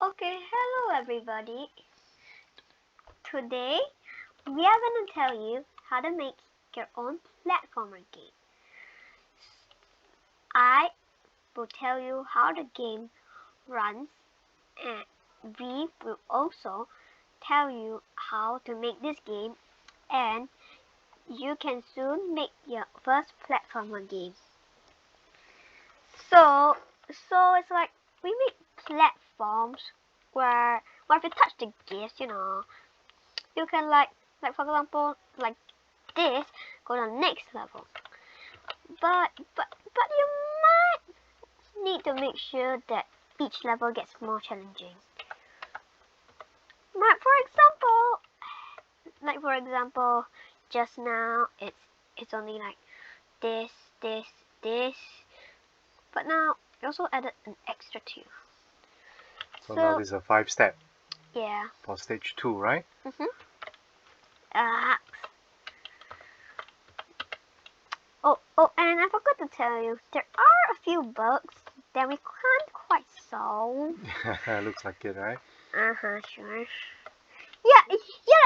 Okay, hello everybody. Today we are going to tell you how to make your own platformer game. I will tell you how the game runs, and we will also tell you how to make this game, and you can soon make your first platformer game. So it's like we make platforms where if you touch the gears, you can like for example, like this, go to the next level. But you might need to make sure that each level gets more challenging. Like for example, just now it's only like this, but now we also added an extra 2. So now this is a 5-step. Yeah. For stage 2, right? And I forgot to tell you, there are a few bugs that we can't quite solve. Looks like it, right? Sure. Yeah,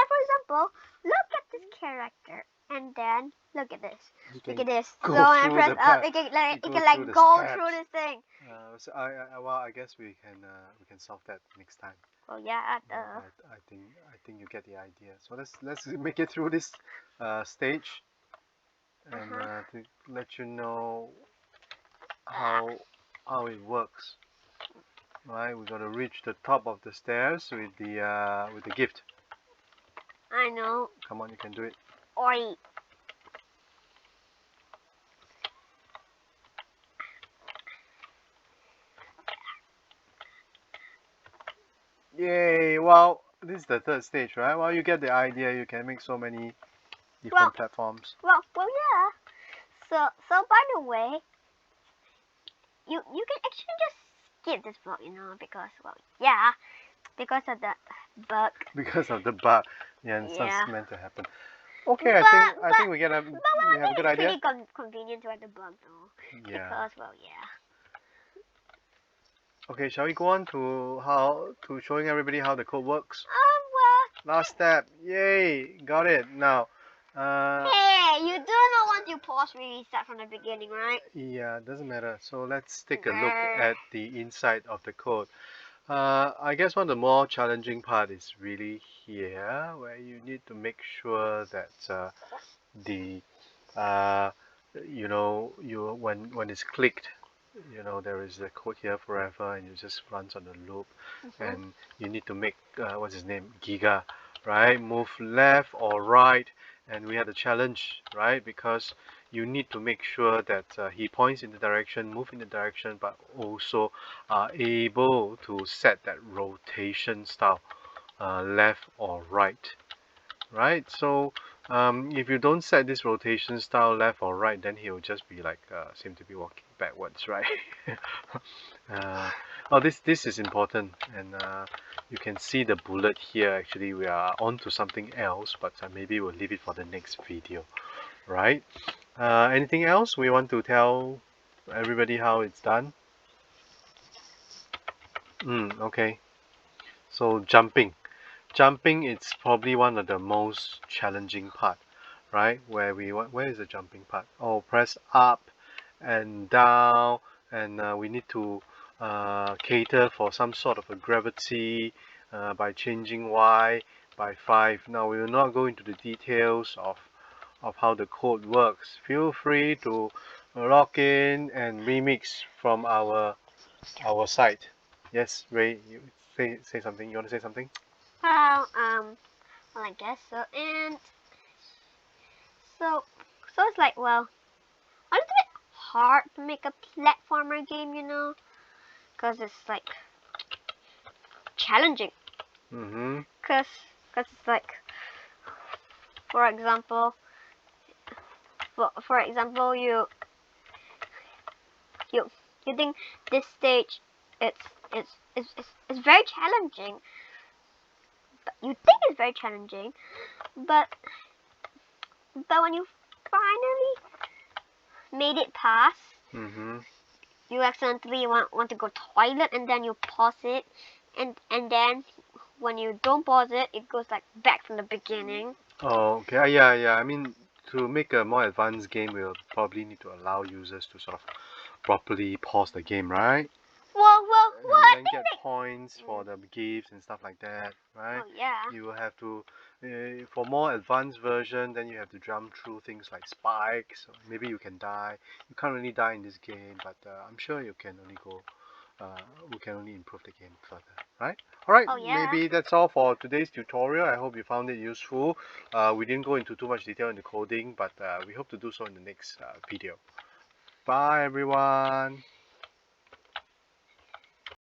for example, look at this character, and then look at this. Look at this. So when I press up, it can go through this thing. I guess we can solve that next time. Well, yeah. I think you get the idea. So let's make it through this stage, and to let you know how it works. Right, we gotta reach the top of the stairs with the gift. I know. Come on, you can do it. Oi. Yay! Well, this is the third stage, right? Well, you get the idea. You can make so many different platforms. Well, yeah. So by the way, you can actually just skip this block, because because of the bug. Because of the bug, yeah, it's not meant to happen. Okay, I think we have a good idea. It's pretty convenient to have the bug though. Yeah. Because Okay, shall we go on to showing everybody how the code works? Last step, yay, got it. Now, hey, you do not want to pause restart from the beginning, right? Yeah, it doesn't matter. So let's take a look at the inside of the code. I guess one of the more challenging part is really here, where you need to make sure that the when it's clicked, there is a code here forever, and it just runs on the loop. And you need to make what's his name, Giga, right? Move left or right, and we had a challenge, right? Because you need to make sure that he points in the direction, move in the direction, but also are able to set that rotation style, left or right, right? So if you don't set this rotation style left or right, then he'll just be like seem to be walking backwards, right? This is important, and you can see the bullet here. Actually, we are on to something else, but maybe we'll leave it for the next video, right? Anything else we want to tell everybody how it's done? Okay. So jumping is probably one of the most challenging part, right? Where is the jumping part? Oh, press up and down, and we need to cater for some sort of a gravity by changing Y by 5. Now we will not go into the details of how the code works. Feel free to log in and remix from our site. Yes, Ray, you say something. You want to say something? well, I guess so. And so it's like, well, a little bit hard to make a platformer game, because it's like challenging. Because it's like, for example, you think this stage it's very challenging. But you think it's very challenging, but when you finally made it past, you accidentally want to go toilet, and then you pause it, and then when you don't pause it, it goes like back from the beginning. Oh, okay. Yeah. I mean, to make a more advanced game, we'll probably need to allow users to sort of properly pause the game, right? Well, And I then think get points for the gifts and stuff like that, right? Oh yeah. You will have to, for more advanced version, then you have to jump through things like spikes. Or maybe you can die. You can't really die in this game, but I'm sure you can only go. We can only improve the game further, right? All right. Oh yeah. Maybe that's all for today's tutorial. I hope you found it useful. We didn't go into too much detail in the coding, but we hope to do so in the next video. Bye, everyone.